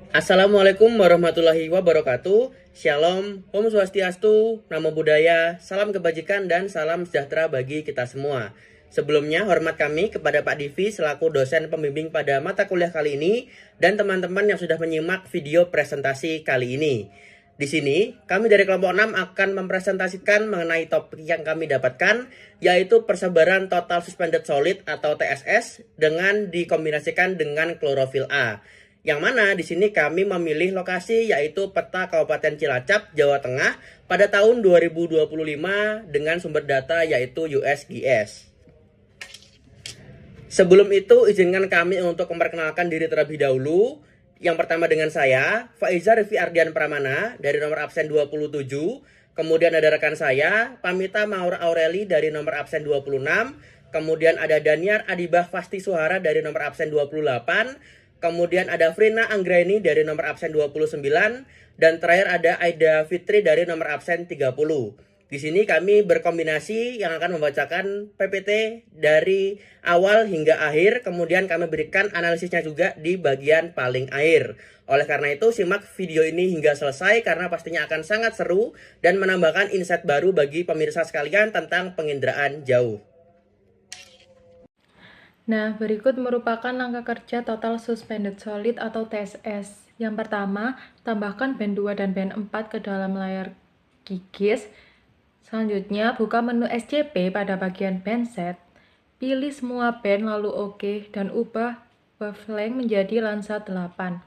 Assalamualaikum warahmatullahi wabarakatuh. Shalom, Om Swastiastu, Namo Buddhaya, salam kebajikan dan salam sejahtera bagi kita semua. Sebelumnya, hormat kami kepada Pak Divi selaku dosen pembimbing pada mata kuliah kali ini dan teman-teman yang sudah menyimak video presentasi kali ini. Di sini, kami dari kelompok 6 akan mempresentasikan mengenai topik yang kami dapatkan, yaitu persebaran total suspended solid atau TSS dengan dikombinasikan dengan klorofil A. Yang mana di sini kami memilih lokasi yaitu peta Kabupaten Cilacap, Jawa Tengah pada tahun 2025 dengan sumber data yaitu USGS. Sebelum itu, izinkan kami untuk memperkenalkan diri terlebih dahulu. Yang pertama dengan saya, Faiza Rifi Ardian Pramana dari nomor absen 27. Kemudian ada rekan saya, Pamita Maur Aureli dari nomor absen 26. Kemudian ada Daniar Adibah Fasti Suhara dari nomor absen 28. Kemudian ada Frina Anggraini dari nomor absen 29. Dan terakhir ada Aida Fitri dari nomor absen 30. Di sini kami berkombinasi yang akan membacakan PPT dari awal hingga akhir, kemudian kami berikan analisisnya juga di bagian paling akhir. Oleh karena itu, simak video ini hingga selesai karena pastinya akan sangat seru dan menambahkan insight baru bagi pemirsa sekalian tentang penginderaan jauh. Nah, berikut merupakan langkah kerja total suspended solid atau TSS. Yang pertama, tambahkan band 2 dan band 4 ke dalam layar GIGIS. Selanjutnya, buka menu SCP pada bagian band set. Pilih semua band lalu OK dan ubah wavelength menjadi lensa 8.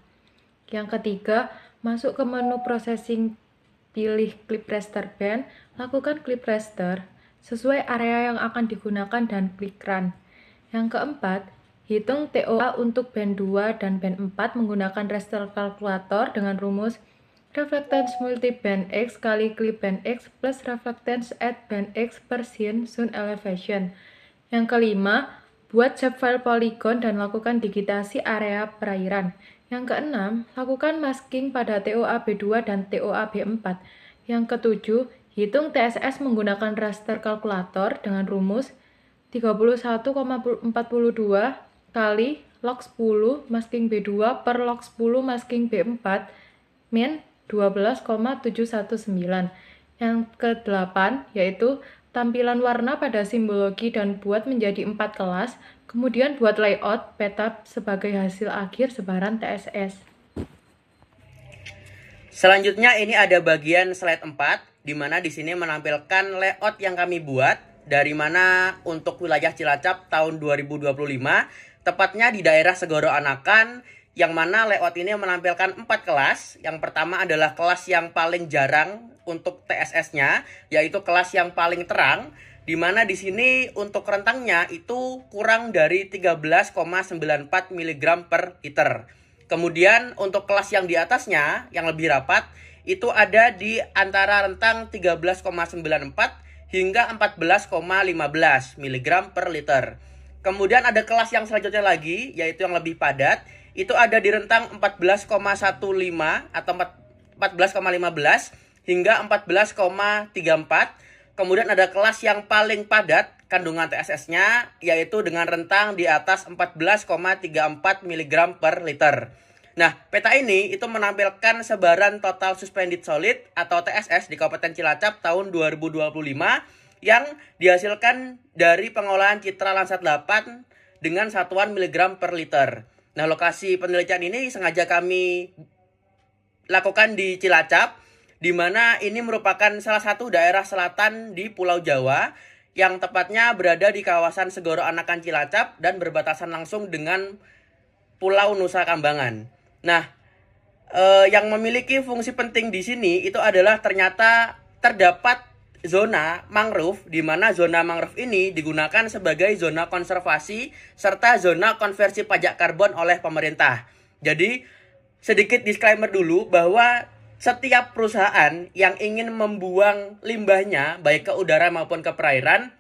Yang ketiga, masuk ke menu processing, pilih clip raster band, lakukan clip raster sesuai area yang akan digunakan dan klik run. Yang keempat, hitung TOA untuk band 2 dan band 4 menggunakan raster kalkulator dengan rumus reflectance multi-band X kali clip band X plus reflectance at band X per scene sound elevation. Yang kelima, buat shapefile polygon dan lakukan digitasi area perairan. Yang keenam, lakukan masking pada TOA B2 dan TOA B4. Yang ketujuh, hitung TSS menggunakan raster kalkulator dengan rumus 31,42 kali log 10 masking B2 per log 10 masking B4 min 12,719. Yang ke-8 yaitu tampilan warna pada simbologi dan buat menjadi 4 kelas, kemudian buat layout peta sebagai hasil akhir sebaran TSS. Selanjutnya ini ada bagian slide 4 di mana di sini menampilkan layout yang kami buat dari mana untuk wilayah Cilacap tahun 2025, tepatnya di daerah Segoro Anakan, yang mana layout ini menampilkan 4 kelas. Yang pertama adalah kelas yang paling jarang untuk TSS-nya, yaitu kelas yang paling terang, di mana di sini untuk rentangnya itu kurang dari 13,94 mg per liter. Kemudian untuk kelas yang di atasnya, yang lebih rapat, itu ada di antara rentang 13,94 hingga 14,15 mg per liter. Kemudian ada kelas yang selanjutnya lagi, yaitu yang lebih padat, itu ada di rentang 14,15 atau 14,15 hingga 14,34. Kemudian ada kelas yang paling padat kandungan TSS-nya, yaitu dengan rentang di atas 14,34 mg per liter. Nah, peta ini itu menampilkan sebaran total suspended solid atau TSS di Kabupaten Cilacap tahun 2025 yang dihasilkan dari pengolahan citra Landsat 8 dengan satuan miligram per liter. Nah, lokasi penelitian ini sengaja kami lakukan di Cilacap, di mana ini merupakan salah satu daerah selatan di Pulau Jawa yang tepatnya berada di kawasan Segoro Anakan Cilacap dan berbatasan langsung dengan Pulau Nusa Kambangan. Nah, yang memiliki fungsi penting di sini itu adalah ternyata terdapat zona mangrove, di mana zona mangrove ini digunakan sebagai zona konservasi serta zona konversi pajak karbon oleh pemerintah. Jadi, sedikit disclaimer dulu bahwa setiap perusahaan yang ingin membuang limbahnya baik ke udara maupun ke perairan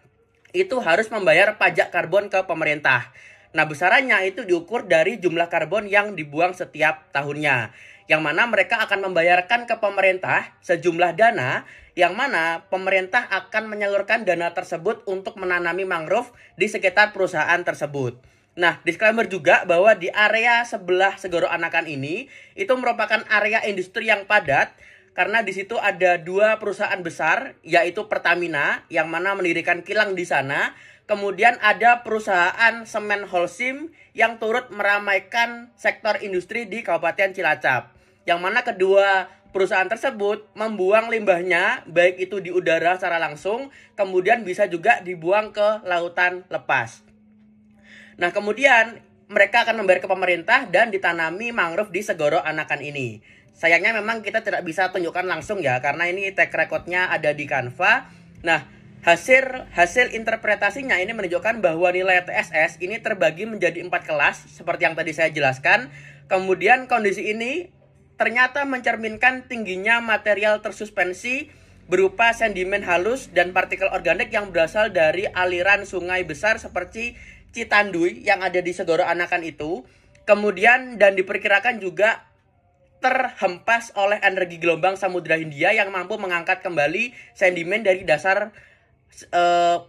itu harus membayar pajak karbon ke pemerintah. Nah, besarannya itu diukur dari jumlah karbon yang dibuang setiap tahunnya, yang mana mereka akan membayarkan ke pemerintah sejumlah dana, yang mana pemerintah akan menyalurkan dana tersebut untuk menanami mangrove di sekitar perusahaan tersebut. Nah, disclaimer juga bahwa di area sebelah Segoro Anakan ini itu merupakan area industri yang padat karena di situ ada dua perusahaan besar, yaitu Pertamina yang mana mendirikan kilang di sana. Kemudian ada perusahaan semen Holcim yang turut meramaikan sektor industri di Kabupaten Cilacap. Yang mana kedua perusahaan tersebut membuang limbahnya baik itu di udara secara langsung, kemudian bisa juga dibuang ke lautan lepas. Nah, kemudian mereka akan membayar ke pemerintah dan ditanami mangrove di Segoro Anakan ini. Sayangnya memang kita tidak bisa tunjukkan langsung ya, karena ini track recordnya ada di Canva. Nah, hasil interpretasinya ini menunjukkan bahwa nilai TSS ini terbagi menjadi 4 kelas, seperti yang tadi saya jelaskan. Kemudian kondisi ini ternyata mencerminkan tingginya material tersuspensi berupa sedimen halus dan partikel organik yang berasal dari aliran sungai besar seperti Citanduy yang ada di Segoro Anakan itu. Kemudian dan diperkirakan juga terhempas oleh energi gelombang Samudra Hindia yang mampu mengangkat kembali sedimen dari dasar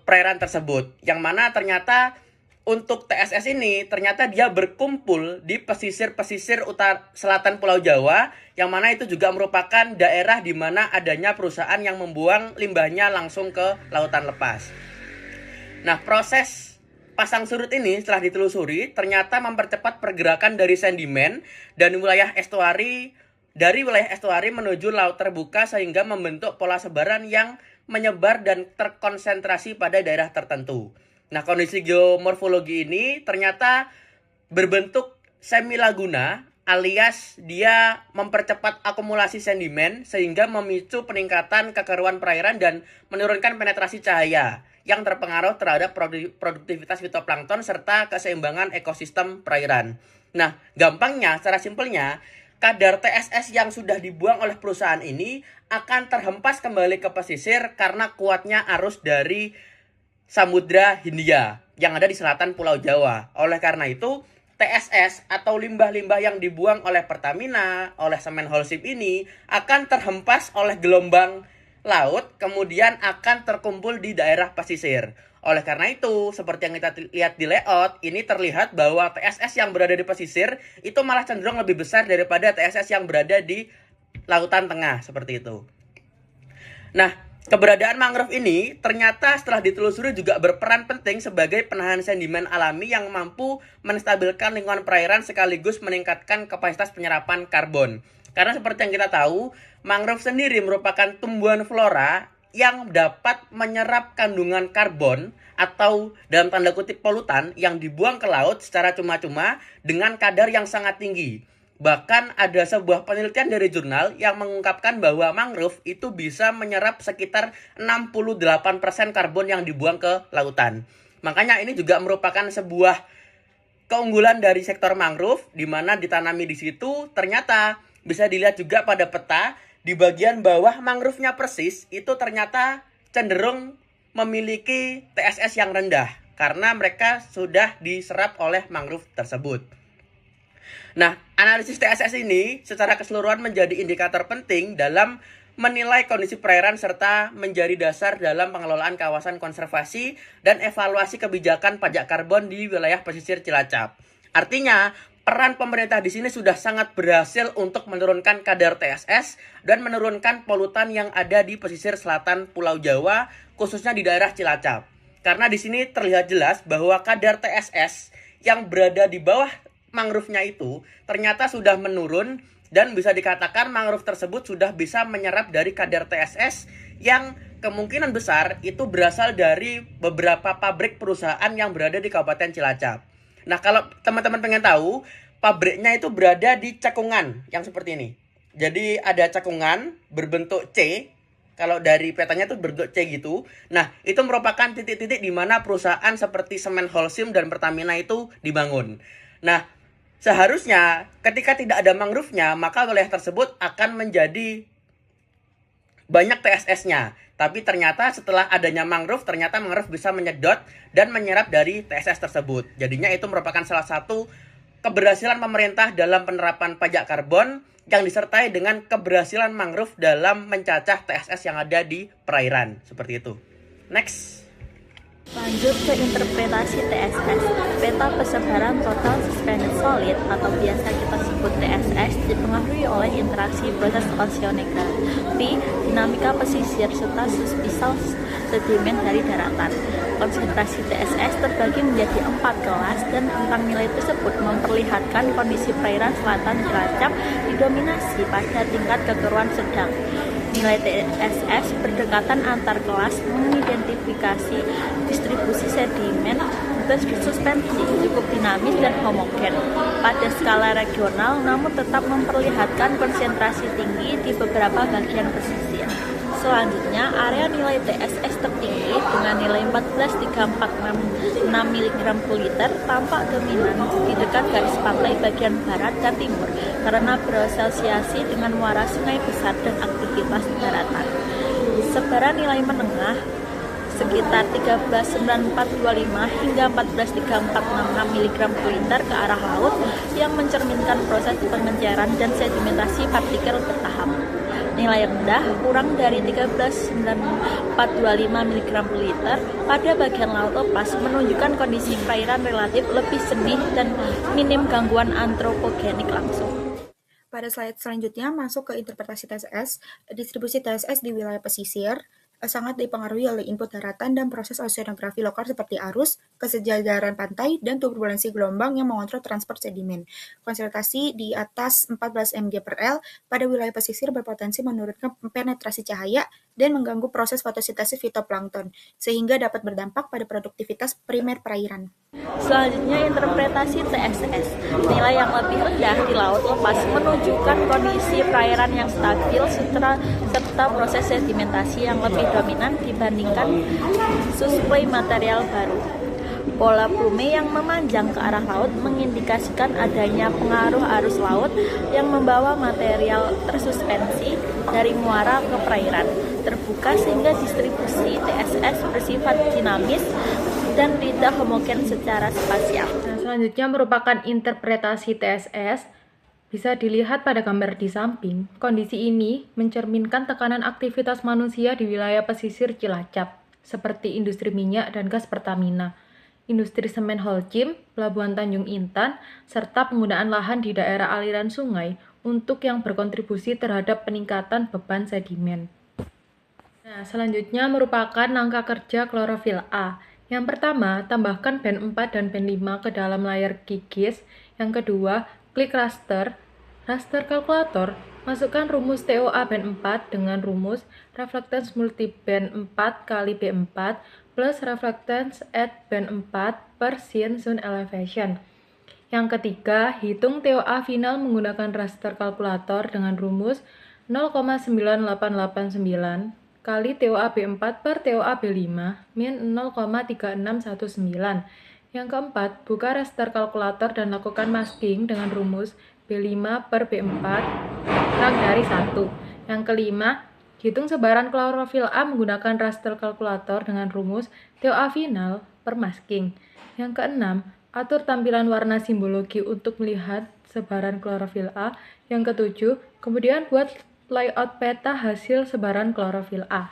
perairan tersebut. Yang mana ternyata untuk TSS ini ternyata dia berkumpul di pesisir-pesisir utara selatan Pulau Jawa, yang mana itu juga merupakan daerah di mana adanya perusahaan yang membuang limbahnya langsung ke lautan lepas. Nah, proses pasang surut ini setelah ditelusuri ternyata mempercepat pergerakan dari sedimen dan wilayah estuari menuju laut terbuka sehingga membentuk pola sebaran yang menyebar dan terkonsentrasi pada daerah tertentu. Nah, kondisi geomorfologi ini ternyata berbentuk semi laguna alias dia mempercepat akumulasi sedimen sehingga memicu peningkatan kekeruan perairan dan menurunkan penetrasi cahaya yang terpengaruh terhadap produktivitas fitoplankton serta keseimbangan ekosistem perairan. Nah, gampangnya, secara simpelnya, kadar TSS yang sudah dibuang oleh perusahaan ini akan terhempas kembali ke pesisir karena kuatnya arus dari Samudra Hindia yang ada di selatan Pulau Jawa. Oleh karena itu, TSS atau limbah-limbah yang dibuang oleh Pertamina, oleh semen Holcim ini akan terhempas oleh gelombang laut, kemudian akan terkumpul di daerah pesisir. Oleh karena itu, seperti yang kita lihat di layout, ini terlihat bahwa TSS yang berada di pesisir itu malah cenderung lebih besar daripada TSS yang berada di lautan tengah, seperti itu. Nah, keberadaan mangrove ini ternyata setelah ditelusuri juga berperan penting sebagai penahan sedimen alami yang mampu menstabilkan lingkungan perairan sekaligus meningkatkan kapasitas penyerapan karbon. Karena seperti yang kita tahu, mangrove sendiri merupakan tumbuhan flora yang dapat menyerap kandungan karbon atau dalam tanda kutip polutan yang dibuang ke laut secara cuma-cuma dengan kadar yang sangat tinggi. Bahkan ada sebuah penelitian dari jurnal yang mengungkapkan bahwa mangrove itu bisa menyerap sekitar 68% karbon yang dibuang ke lautan. Makanya ini juga merupakan sebuah keunggulan dari sektor mangrove di mana ditanami di situ. Ternyata bisa dilihat juga pada peta di bagian bawah mangrove-nya persis itu ternyata cenderung memiliki TSS yang rendah karena mereka sudah diserap oleh mangrove tersebut. Nah, analisis TSS ini secara keseluruhan menjadi indikator penting dalam menilai kondisi perairan serta menjadi dasar dalam pengelolaan kawasan konservasi dan evaluasi kebijakan pajak karbon di wilayah pesisir Cilacap. Artinya, peran pemerintah di sini sudah sangat berhasil untuk menurunkan kadar TSS dan menurunkan polutan yang ada di pesisir selatan Pulau Jawa, khususnya di daerah Cilacap. Karena di sini terlihat jelas bahwa kadar TSS yang berada di bawah mangrove-nya itu ternyata sudah menurun dan bisa dikatakan mangrove tersebut sudah bisa menyerap dari kadar TSS yang kemungkinan besar itu berasal dari beberapa pabrik perusahaan yang berada di Kabupaten Cilacap. Nah, kalau teman-teman pengen tahu, pabriknya itu berada di cekungan yang seperti ini. Jadi ada cekungan berbentuk C, kalau dari petanya itu berbentuk C gitu. Nah, itu merupakan titik-titik di mana perusahaan seperti semen Holcim dan Pertamina itu dibangun. Nah, seharusnya ketika tidak ada mangrove-nya, maka wilayah tersebut akan menjadi banyak TSS-nya. Tapi ternyata setelah adanya mangrove, ternyata mangrove bisa menyedot dan menyerap dari TSS tersebut. Jadinya itu merupakan salah satu keberhasilan pemerintah dalam penerapan pajak karbon yang disertai dengan keberhasilan mangrove dalam mencacah TSS yang ada di perairan. Seperti itu. Next. Lanjut ke interpretasi TSS. Peta persebaran total suspended solid atau biasa kita sebut TSS dipengaruhi oleh interaksi proses oceanografi, dinamika pesisir, serta suspisal sedimen dari daratan. Konsentrasi TSS terbagi menjadi 4 kelas dan tentang nilai tersebut memperlihatkan kondisi perairan selatan Cilacap didominasi pada tingkat kekeruan sedang. Nilai TSS berdekatan antar kelas mengidentifikasi distribusi sedimen suspensi cukup dinamis dan homogen pada skala regional, namun tetap memperlihatkan konsentrasi tinggi di beberapa bagian pesisir. Selanjutnya, area nilai TSS tertinggi dengan nilai 14,346 mg per liter tampak dominan di dekat garis pantai bagian barat dan timur karena berasosiasi dengan muara sungai besar dan aktivitas daratan. Sebaran nilai menengah sekitar 13,9425 hingga 14,3466 mg per liter ke arah laut yang mencerminkan proses pengenceran dan sedimentasi partikel bertahap. Nilai rendah kurang dari 13,9425 mg per liter pada bagian laut lepas menunjukkan kondisi perairan relatif lebih jernih dan minim gangguan antropogenik langsung. Pada slide selanjutnya masuk ke interpretasi TSS. Distribusi TSS di wilayah pesisir sangat dipengaruhi oleh input daratan dan proses oceanografi lokal seperti arus, kesejajaran pantai, dan turbulensi gelombang yang mengontrol transport sedimen. Konsentrasi di atas 14 mg per L pada wilayah pesisir berpotensi menurunkan penetrasi cahaya dan mengganggu proses fotosintesis fitoplankton, sehingga dapat berdampak pada produktivitas primer perairan. Selanjutnya, interpretasi TSS. Nilai yang lebih rendah di laut lepas menunjukkan kondisi perairan yang stabil serta proses sedimentasi yang lebih dominan dibandingkan suplai material baru. Pola plume yang memanjang ke arah laut mengindikasikan adanya pengaruh arus laut yang membawa material tersuspensi dari muara ke perairan terbuka sehingga distribusi TSS bersifat dinamis dan tidak homogen secara spasial. Nah, selanjutnya merupakan interpretasi TSS. Bisa dilihat pada gambar di samping, kondisi ini mencerminkan tekanan aktivitas manusia di wilayah pesisir Cilacap, seperti industri minyak dan gas Pertamina, industri semen Holcim, Pelabuhan Tanjung Intan, serta penggunaan lahan di daerah aliran sungai untuk yang berkontribusi terhadap peningkatan beban sedimen. Nah, selanjutnya merupakan angka kerja klorofil A. Yang pertama, tambahkan band 4 dan band 5 ke dalam layar QGIS. Yang kedua, klik raster kalkulator, masukkan rumus TOA band 4 dengan rumus reflectance multiband 4 kali B4 plus reflectance at band 4 per scene zone elevation. Yang ketiga, hitung TOA final menggunakan raster kalkulator dengan rumus 0,9889 kali TOA B4 per TOA B5 min 0,3619. Yang keempat, buka raster kalkulator dan lakukan masking dengan rumus B5 per B4 kurang dari 1. Yang kelima, hitung sebaran klorofil A menggunakan raster kalkulator dengan rumus TOA final per masking. Yang keenam, atur tampilan warna simbologi untuk melihat sebaran klorofil A. Yang ketujuh, kemudian buat layout peta hasil sebaran klorofil A.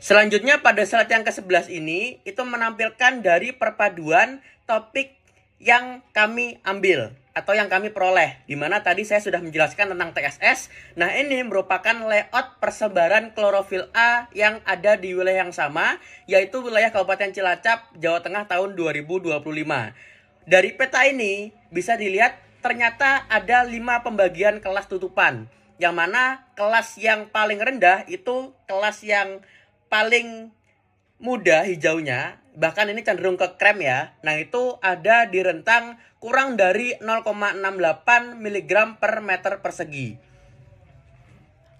Selanjutnya pada slide yang ke-11 ini itu menampilkan dari perpaduan topik yang kami ambil atau yang kami peroleh, di mana tadi saya sudah menjelaskan tentang TSS. Nah, ini merupakan layout persebaran klorofil A yang ada di wilayah yang sama, yaitu wilayah Kabupaten Cilacap, Jawa Tengah tahun 2025. Dari peta ini bisa dilihat ternyata ada 5 pembagian kelas tutupan, yang mana kelas yang paling rendah itu kelas yang paling muda hijaunya, bahkan ini cenderung ke krem ya. Nah, itu ada di rentang kurang dari 0,68 mg per meter persegi.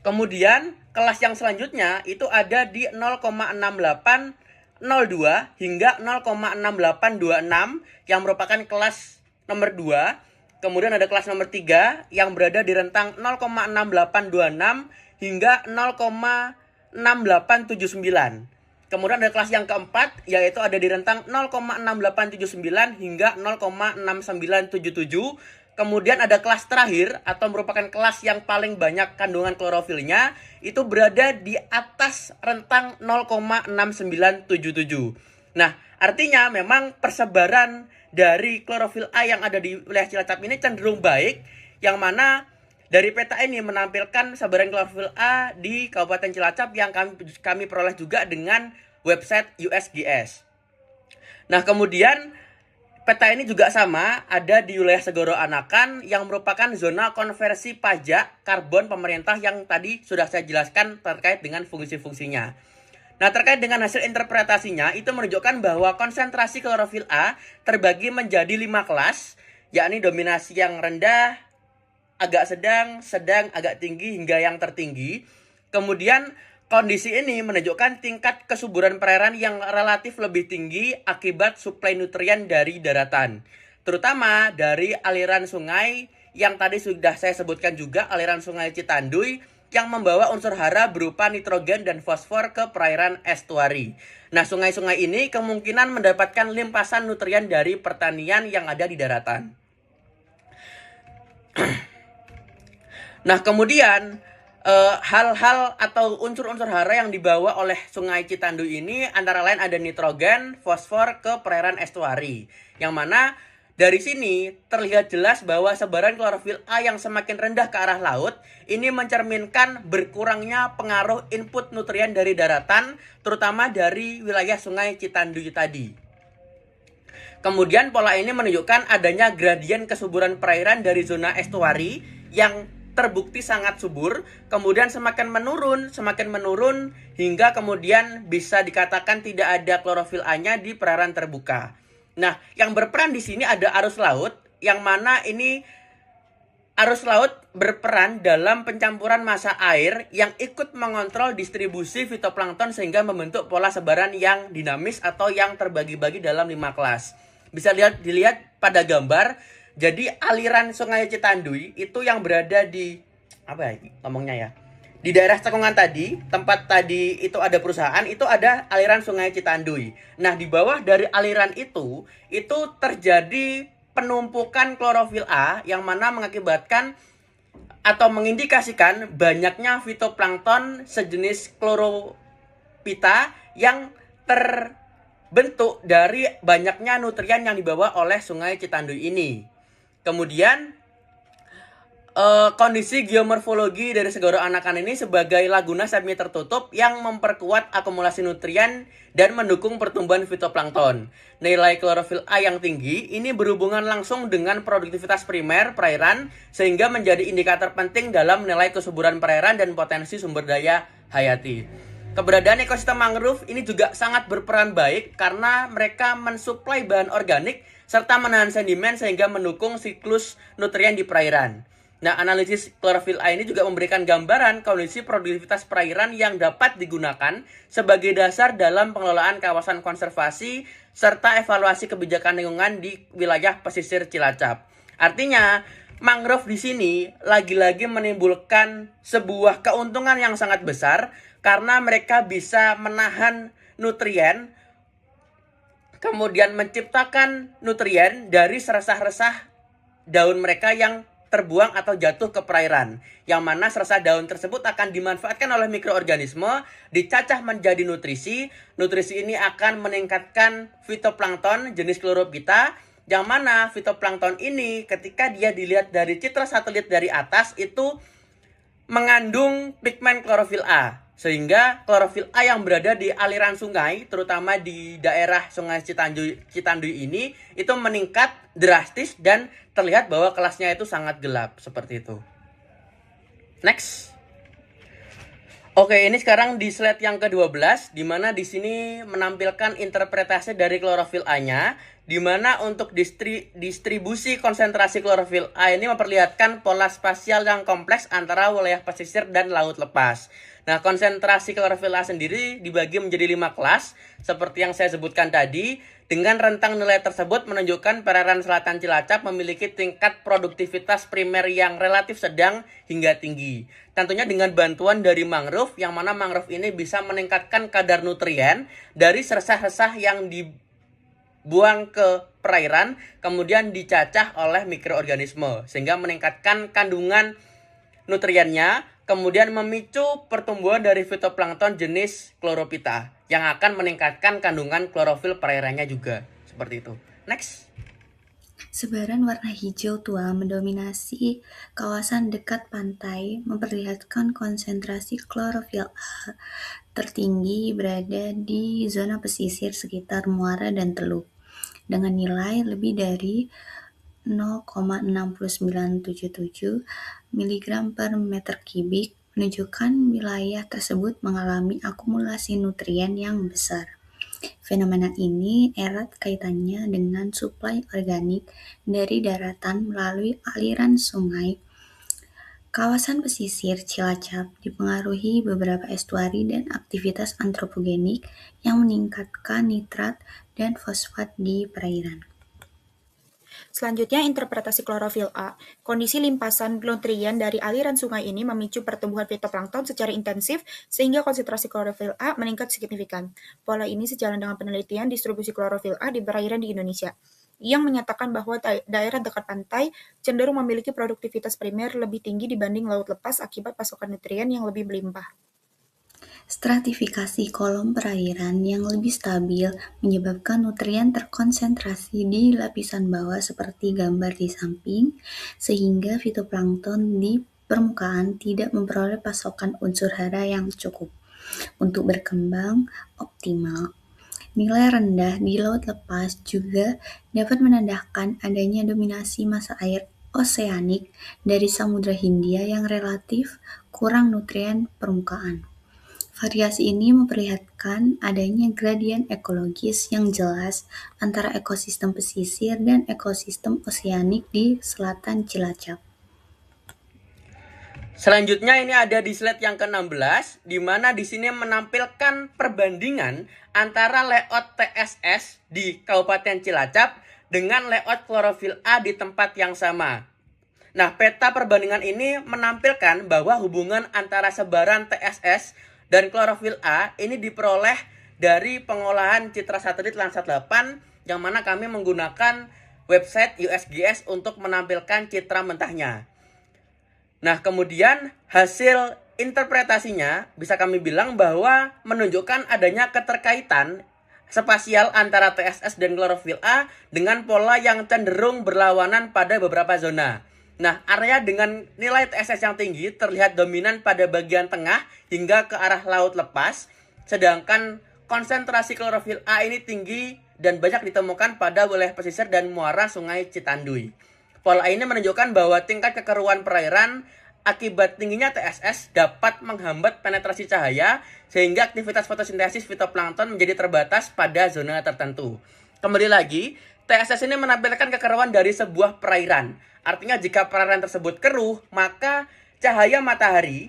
Kemudian kelas yang selanjutnya itu ada di 0,6802 hingga 0,6826 yang merupakan kelas nomor 2. Kemudian ada kelas nomor 3 yang berada di rentang 0,6826 hingga 0,6879. Kemudian ada kelas yang keempat, yaitu ada di rentang 0,6879 hingga 0,6977. Kemudian ada kelas terakhir atau merupakan kelas yang paling banyak kandungan klorofilnya, itu berada di atas rentang 0,6977. Nah, artinya memang persebaran dari klorofil A yang ada di wilayah Cilacap ini cenderung baik, yang mana dari peta ini menampilkan sebaran klorofil A di Kabupaten Cilacap yang kami peroleh juga dengan website USGS. Nah, kemudian peta ini juga sama ada di wilayah Segoro Anakan yang merupakan zona konversi pajak karbon pemerintah yang tadi sudah saya jelaskan terkait dengan fungsi-fungsinya. Nah, terkait dengan hasil interpretasinya itu menunjukkan bahwa konsentrasi klorofil A terbagi menjadi 5 kelas, yakni dominasi yang rendah, agak sedang, agak tinggi hingga yang tertinggi. Kemudian kondisi ini menunjukkan tingkat kesuburan perairan yang relatif lebih tinggi akibat suplai nutrien dari daratan, terutama dari aliran sungai yang tadi sudah saya sebutkan juga, aliran sungai Citanduy yang membawa unsur hara berupa nitrogen dan fosfor ke perairan estuari. Nah, sungai-sungai ini kemungkinan mendapatkan limpasan nutrien dari pertanian yang ada di daratan. Nah, kemudian hal-hal atau unsur-unsur hara yang dibawa oleh sungai Citanduy ini antara lain ada nitrogen, fosfor ke perairan estuari. Yang mana dari sini terlihat jelas bahwa sebaran klorofil A yang semakin rendah ke arah laut ini mencerminkan berkurangnya pengaruh input nutrien dari daratan, terutama dari wilayah sungai Citanduy tadi. Kemudian pola ini menunjukkan adanya gradien kesuburan perairan dari zona estuari yang terbukti sangat subur, kemudian semakin menurun hingga kemudian bisa dikatakan tidak ada klorofil A-nya di perairan terbuka. Nah, yang berperan di sini ada arus laut, yang mana ini arus laut berperan dalam pencampuran massa air yang ikut mengontrol distribusi fitoplankton sehingga membentuk pola sebaran yang dinamis atau yang terbagi-bagi dalam 5 kelas. Bisa dilihat pada gambar. Jadi aliran sungai Citanduy itu yang berada di di daerah cekungan tadi, tempat tadi itu ada perusahaan, itu ada aliran sungai Citanduy. Nah, di bawah dari aliran itu terjadi penumpukan klorofil A yang mana mengakibatkan atau mengindikasikan banyaknya fitoplankton sejenis chlorophyta yang terbentuk dari banyaknya nutrien yang dibawa oleh sungai Citanduy ini. Kemudian kondisi geomorfologi dari Segoro Anakan ini sebagai laguna semi tertutup yang memperkuat akumulasi nutrien dan mendukung pertumbuhan fitoplankton. Nilai klorofil A yang tinggi ini berhubungan langsung dengan produktivitas primer perairan sehingga menjadi indikator penting dalam menilai kesuburan perairan dan potensi sumber daya hayati. Keberadaan ekosistem mangrove ini juga sangat berperan baik karena mereka mensuplai bahan organik serta menahan sedimen sehingga mendukung siklus nutrien di perairan. Nah, analisis klorofil A ini juga memberikan gambaran kondisi produktivitas perairan yang dapat digunakan sebagai dasar dalam pengelolaan kawasan konservasi serta evaluasi kebijakan lingkungan di wilayah pesisir Cilacap. Artinya, mangrove di sini lagi-lagi menimbulkan sebuah keuntungan yang sangat besar karena mereka bisa menahan nutrien, kemudian menciptakan nutrien dari seresah-resah daun mereka yang terbuang atau jatuh ke perairan, yang mana seresah daun tersebut akan dimanfaatkan oleh mikroorganisme, dicacah menjadi nutrisi. Nutrisi ini akan meningkatkan fitoplankton jenis chlorophyta, yang mana fitoplankton ini ketika dia dilihat dari citra satelit dari atas itu mengandung pigmen klorofil A. Sehingga klorofil A yang berada di aliran sungai, terutama di daerah sungai Citanduy ini, itu meningkat drastis dan terlihat bahwa kelasnya itu sangat gelap, seperti itu. Next. Oke, ini sekarang di slide yang ke-12, di mana di sini menampilkan interpretasi dari klorofil A-nya, di mana untuk distribusi konsentrasi klorofil A ini memperlihatkan pola spasial yang kompleks antara wilayah pesisir dan laut lepas. Nah, konsentrasi klorofil A sendiri dibagi menjadi 5 kelas, seperti yang saya sebutkan tadi. Dengan rentang nilai tersebut menunjukkan perairan selatan Cilacap memiliki tingkat produktivitas primer yang relatif sedang hingga tinggi. Tentunya dengan bantuan dari mangrove, yang mana mangrove ini bisa meningkatkan kadar nutrien dari seresah-resah yang dibuang ke perairan, kemudian dicacah oleh mikroorganisme sehingga meningkatkan kandungan nutriennya, kemudian memicu pertumbuhan dari fitoplankton jenis chlorophyta yang akan meningkatkan kandungan klorofil perairannya juga. Seperti itu. Next. Sebaran warna hijau tua mendominasi kawasan dekat pantai, memperlihatkan konsentrasi klorofil A tertinggi berada di zona pesisir sekitar muara dan teluk, dengan nilai lebih dari 0,6977 mg per meter kubik, menunjukkan wilayah tersebut mengalami akumulasi nutrien yang besar. Fenomena ini erat kaitannya dengan suplai organik dari daratan melalui aliran sungai. Kawasan pesisir Cilacap dipengaruhi beberapa estuari dan aktivitas antropogenik yang meningkatkan nitrat dan fosfat di perairan. Selanjutnya, interpretasi klorofil A. Kondisi limpasan nutrien dari aliran sungai ini memicu pertumbuhan fitoplankton secara intensif sehingga konsentrasi klorofil A meningkat signifikan. Pola ini sejalan dengan penelitian distribusi klorofil A di perairan di Indonesia, yang menyatakan bahwa daerah dekat pantai cenderung memiliki produktivitas primer lebih tinggi dibanding laut lepas akibat pasokan nutrien yang lebih melimpah. Stratifikasi kolom perairan yang lebih stabil menyebabkan nutrien terkonsentrasi di lapisan bawah seperti gambar di samping, sehingga fitoplankton di permukaan tidak memperoleh pasokan unsur hara yang cukup untuk berkembang optimal. Nilai rendah di laut lepas juga dapat menandakan adanya dominasi massa air oseanik dari Samudra Hindia yang relatif kurang nutrien permukaan. Variasi ini memperlihatkan adanya gradien ekologis yang jelas antara ekosistem pesisir dan ekosistem oseanik di selatan Cilacap. Selanjutnya ini ada di slide yang ke-16, di mana di sini menampilkan perbandingan antara layout TSS di Kabupaten Cilacap dengan layout klorofil A di tempat yang sama. Nah, peta perbandingan ini menampilkan bahwa hubungan antara sebaran TSS dan klorofil A ini diperoleh dari pengolahan citra satelit Landsat 8 yang mana kami menggunakan website USGS untuk menampilkan citra mentahnya. Nah, kemudian hasil interpretasinya bisa kami bilang bahwa menunjukkan adanya keterkaitan spasial antara TSS dan klorofil A dengan pola yang cenderung berlawanan pada beberapa zona. Nah, area dengan nilai TSS yang tinggi terlihat dominan pada bagian tengah hingga ke arah laut lepas, sedangkan konsentrasi klorofil A ini tinggi dan banyak ditemukan pada wilayah pesisir dan muara Sungai Citanduy. Pola ini menunjukkan bahwa tingkat kekeruan perairan akibat tingginya TSS dapat menghambat penetrasi cahaya sehingga aktivitas fotosintesis fitoplankton menjadi terbatas pada zona tertentu. Kembali lagi, TSS ini menampilkan kekeruan dari sebuah perairan. Artinya jika perairan tersebut keruh, maka cahaya matahari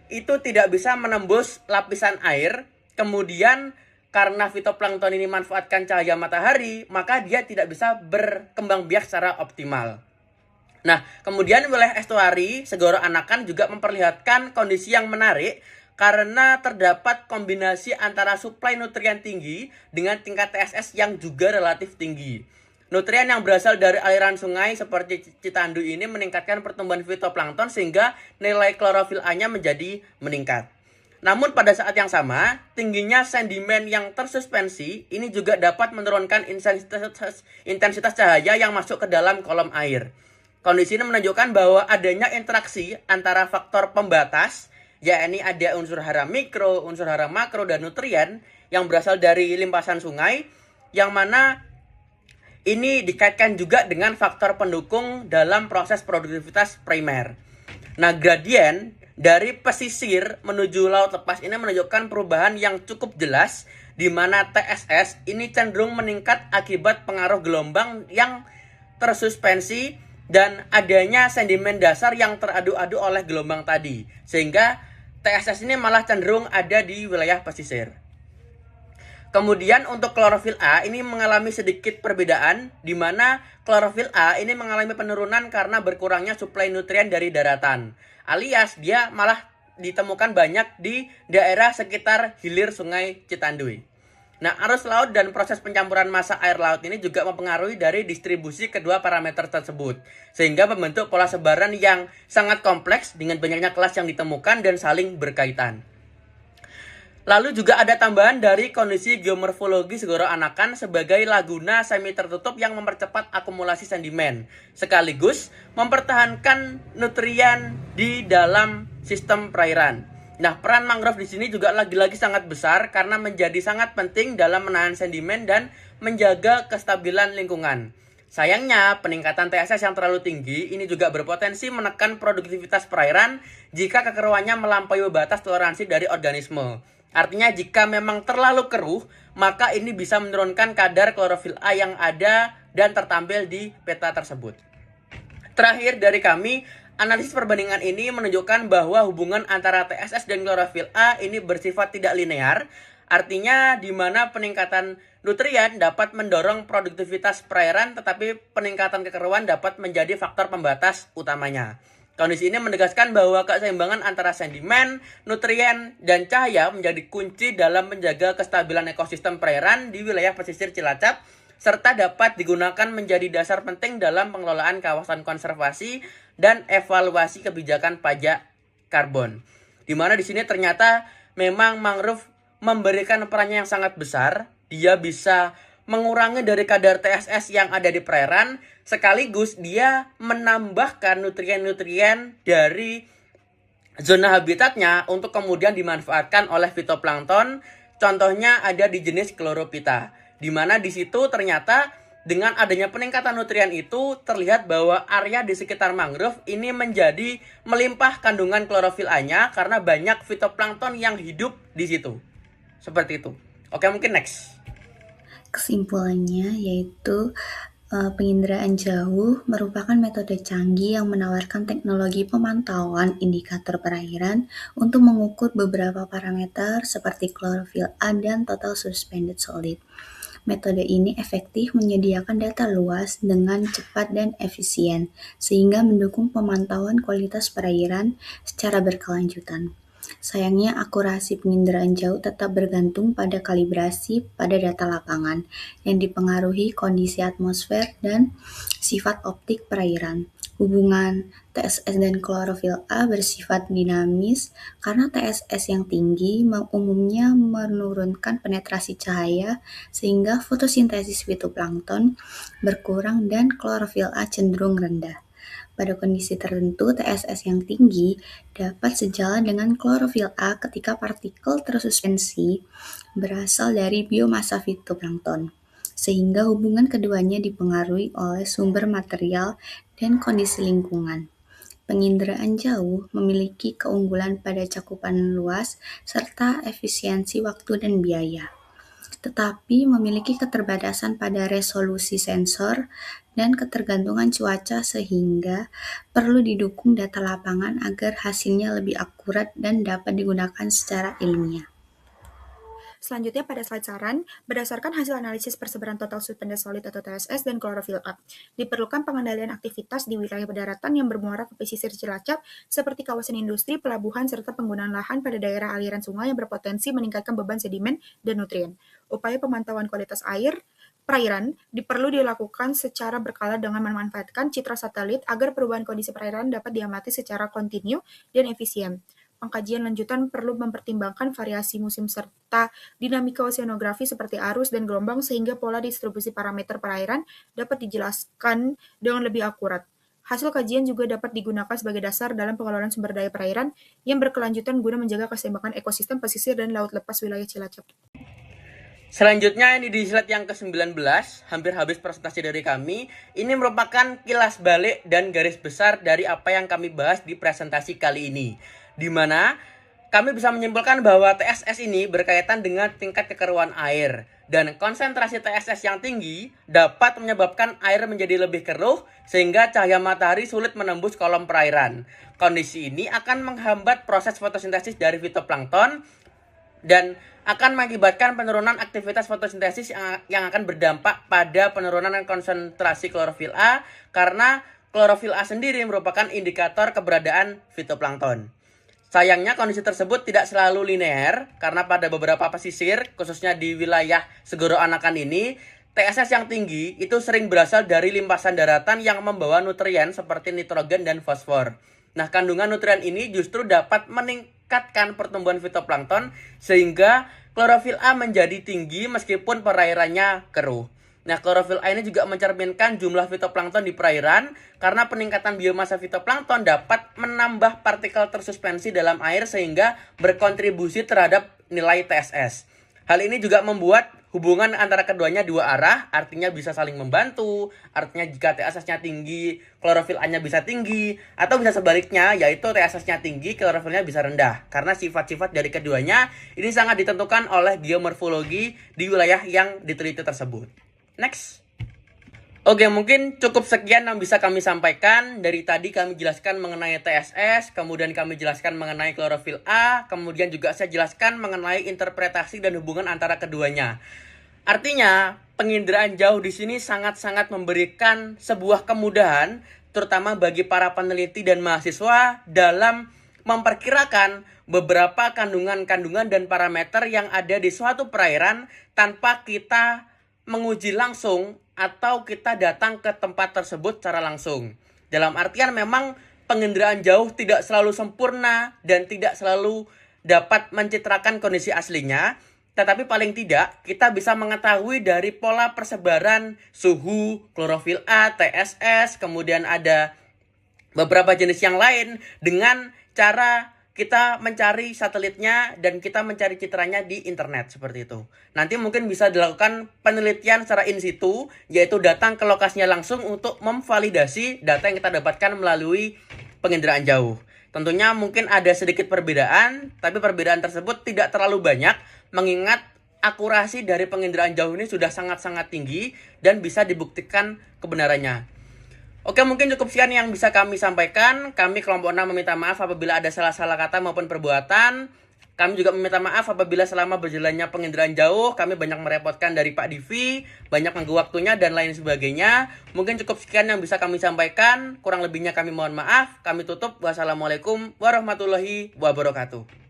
itu tidak bisa menembus lapisan air. Kemudian karena fitoplankton ini manfaatkan cahaya matahari, maka dia tidak bisa berkembang biak secara optimal. Nah, kemudian wilayah estuari Segoro Anakan juga memperlihatkan kondisi yang menarik karena terdapat kombinasi antara suplai nutrien tinggi dengan tingkat TSS yang juga relatif tinggi. Nutrien yang berasal dari aliran sungai seperti Citanduy ini meningkatkan pertumbuhan fitoplankton sehingga nilai klorofil A-nya menjadi meningkat. Namun pada saat yang sama, tingginya sedimen yang tersuspensi ini juga dapat menurunkan intensitas cahaya yang masuk ke dalam kolom air. Kondisi ini menunjukkan bahwa adanya interaksi antara faktor pembatas, yakni ada unsur hara mikro, unsur hara makro, dan nutrien yang berasal dari limpasan sungai, yang mana ini dikaitkan juga dengan faktor pendukung dalam proses produktivitas primer. Nah, gradien dari pesisir menuju laut lepas ini menunjukkan perubahan yang cukup jelas, di mana TSS ini cenderung meningkat akibat pengaruh gelombang yang tersuspensi dan adanya sedimen dasar yang teradu-adu oleh gelombang tadi, sehingga TSS ini malah cenderung ada di wilayah pesisir. Kemudian untuk klorofil A ini mengalami sedikit perbedaan, di mana klorofil A ini mengalami penurunan karena berkurangnya suplai nutrien dari daratan, alias dia malah ditemukan banyak di daerah sekitar hilir Sungai Citanduy. Nah, arus laut dan proses pencampuran massa air laut ini juga mempengaruhi dari distribusi kedua parameter tersebut, sehingga membentuk pola sebaran yang sangat kompleks dengan banyaknya kelas yang ditemukan dan saling berkaitan. Lalu juga ada tambahan dari kondisi geomorfologi Segoro Anakan sebagai laguna semi tertutup yang mempercepat akumulasi sedimen, sekaligus mempertahankan nutrien di dalam sistem perairan. Nah, peran mangrove di sini juga lagi-lagi sangat besar karena menjadi sangat penting dalam menahan sedimen dan menjaga kestabilan lingkungan. Sayangnya, peningkatan TSS yang terlalu tinggi ini juga berpotensi menekan produktivitas perairan jika kekeruannya melampaui batas toleransi dari organisme. Artinya jika memang terlalu keruh, maka ini bisa menurunkan kadar klorofil A yang ada dan tertampil di peta tersebut. Terakhir dari kami, analisis perbandingan ini menunjukkan bahwa hubungan antara TSS dan klorofil A ini bersifat tidak linear, artinya di mana peningkatan nutrien dapat mendorong produktivitas perairan, tetapi peningkatan kekeruan dapat menjadi faktor pembatas utamanya. Kondisi ini menegaskan bahwa keseimbangan antara sedimen, nutrien, dan cahaya menjadi kunci dalam menjaga kestabilan ekosistem perairan di wilayah pesisir Cilacap, serta dapat digunakan menjadi dasar penting dalam pengelolaan kawasan konservasi dan evaluasi kebijakan pajak karbon. Di mana di sini ternyata memang mangrove memberikan perannya yang sangat besar. Dia bisa mengurangi dari kadar TSS yang ada di perairan, sekaligus dia menambahkan nutrien-nutrien dari zona habitatnya untuk kemudian dimanfaatkan oleh fitoplankton. Contohnya ada di jenis Chlorophyta, di mana di situ ternyata dengan adanya peningkatan nutrien itu terlihat bahwa area di sekitar mangrove ini menjadi melimpah kandungan klorofil A-nya karena banyak fitoplankton yang hidup di situ. Seperti itu. Oke, mungkin next. Kesimpulannya yaitu penginderaan jauh merupakan metode canggih yang menawarkan teknologi pemantauan indikator perairan untuk mengukur beberapa parameter seperti klorofil A dan total suspended solid. Metode ini efektif menyediakan data luas dengan cepat dan efisien, sehingga mendukung pemantauan kualitas perairan secara berkelanjutan. Sayangnya, akurasi penginderaan jauh tetap bergantung pada kalibrasi pada data lapangan yang dipengaruhi kondisi atmosfer dan sifat optik perairan. Hubungan TSS dan klorofil A bersifat dinamis karena TSS yang tinggi umumnya menurunkan penetrasi cahaya sehingga fotosintesis fitoplankton berkurang dan klorofil A cenderung rendah. Pada kondisi tertentu, TSS yang tinggi dapat sejalan dengan klorofil A ketika partikel tersuspensi berasal dari biomasa fitoplankton, sehingga hubungan keduanya dipengaruhi oleh sumber material dan kondisi lingkungan. Penginderaan jauh memiliki keunggulan pada cakupan luas serta efisiensi waktu dan biaya, tetapi memiliki keterbatasan pada resolusi sensor dan ketergantungan cuaca sehingga perlu didukung data lapangan agar hasilnya lebih akurat dan dapat digunakan secara ilmiah. Selanjutnya pada slide saran, berdasarkan hasil analisis persebaran total suspended solid atau TSS dan klorofil A, diperlukan pengendalian aktivitas di wilayah daratan yang bermuara ke pesisir Cilacap seperti kawasan industri, pelabuhan, serta penggunaan lahan pada daerah aliran sungai yang berpotensi meningkatkan beban sedimen dan nutrien. Upaya pemantauan kualitas air perairan perlu dilakukan secara berkala dengan memanfaatkan citra satelit agar perubahan kondisi perairan dapat diamati secara kontinu dan efisien. Pengkajian lanjutan perlu mempertimbangkan variasi musim serta dinamika oseanografi seperti arus dan gelombang sehingga pola distribusi parameter perairan dapat dijelaskan dengan lebih akurat. Hasil kajian juga dapat digunakan sebagai dasar dalam pengelolaan sumber daya perairan yang berkelanjutan guna menjaga keseimbangan ekosistem pesisir dan laut lepas wilayah Cilacap. Selanjutnya ini di slide yang ke-19, hampir habis presentasi dari kami. Ini merupakan kilas balik dan garis besar dari apa yang kami bahas di presentasi kali ini. Di mana kami bisa menyimpulkan bahwa TSS ini berkaitan dengan tingkat kekeruan air. Dan konsentrasi TSS yang tinggi dapat menyebabkan air menjadi lebih keruh sehingga cahaya matahari sulit menembus kolom perairan. Kondisi ini akan menghambat proses fotosintesis dari fitoplankton dan akan mengakibatkan penurunan aktivitas fotosintesis yang akan berdampak pada penurunan konsentrasi klorofil A karena klorofil A sendiri merupakan indikator keberadaan fitoplankton. Sayangnya kondisi tersebut tidak selalu linear karena pada beberapa pesisir, khususnya di wilayah Segoro Anakan ini, TSS yang tinggi itu sering berasal dari limpasan daratan yang membawa nutrien seperti nitrogen dan fosfor. Nah, kandungan nutrien ini justru dapat meningkatkan pertumbuhan fitoplankton sehingga klorofil A menjadi tinggi meskipun perairannya keruh. Nah, klorofil A ini juga mencerminkan jumlah fitoplankton di perairan karena peningkatan biomasa fitoplankton dapat menambah partikel tersuspensi dalam air sehingga berkontribusi terhadap nilai TSS. Hal ini juga membuat hubungan antara keduanya dua arah, artinya bisa saling membantu, artinya jika TSS-nya tinggi, klorofil A-nya bisa tinggi, atau bisa sebaliknya, yaitu TSS-nya tinggi, klorofilnya bisa rendah. Karena sifat-sifat dari keduanya ini sangat ditentukan oleh geomorfologi di wilayah yang diteliti tersebut. Next. Oke, mungkin cukup sekian yang bisa kami sampaikan. Dari tadi kami jelaskan mengenai TSS, kemudian kami jelaskan mengenai klorofil A, kemudian juga saya jelaskan mengenai interpretasi dan hubungan antara keduanya. Artinya, penginderaan jauh di sini sangat-sangat memberikan sebuah kemudahan, terutama bagi para peneliti dan mahasiswa dalam memperkirakan beberapa kandungan-kandungan dan parameter yang ada di suatu perairan tanpa kita menguji langsung atau kita datang ke tempat tersebut secara langsung. Dalam artian memang penginderaan jauh tidak selalu sempurna dan tidak selalu dapat mencitrakan kondisi aslinya, tetapi paling tidak kita bisa mengetahui dari pola persebaran suhu, klorofil A, TSS, kemudian ada beberapa jenis yang lain dengan cara kita mencari satelitnya dan kita mencari citranya di internet seperti itu. Nanti mungkin bisa dilakukan penelitian secara in situ, yaitu datang ke lokasinya langsung untuk memvalidasi data yang kita dapatkan melalui penginderaan jauh. Tentunya mungkin ada sedikit perbedaan, tapi perbedaan tersebut tidak terlalu banyak, mengingat akurasi dari penginderaan jauh ini sudah sangat-sangat tinggi dan bisa dibuktikan kebenarannya. Oke, mungkin cukup sekian yang bisa kami sampaikan. Kami kelompok 6 meminta maaf apabila ada salah-salah kata maupun perbuatan. Kami juga meminta maaf apabila selama berjalannya penginderaan jauh kami banyak merepotkan dari Pak Divi, banyak mengganggu waktunya dan lain sebagainya. Mungkin cukup sekian yang bisa kami sampaikan. Kurang lebihnya kami mohon maaf. Kami tutup. Wassalamualaikum warahmatullahi wabarakatuh.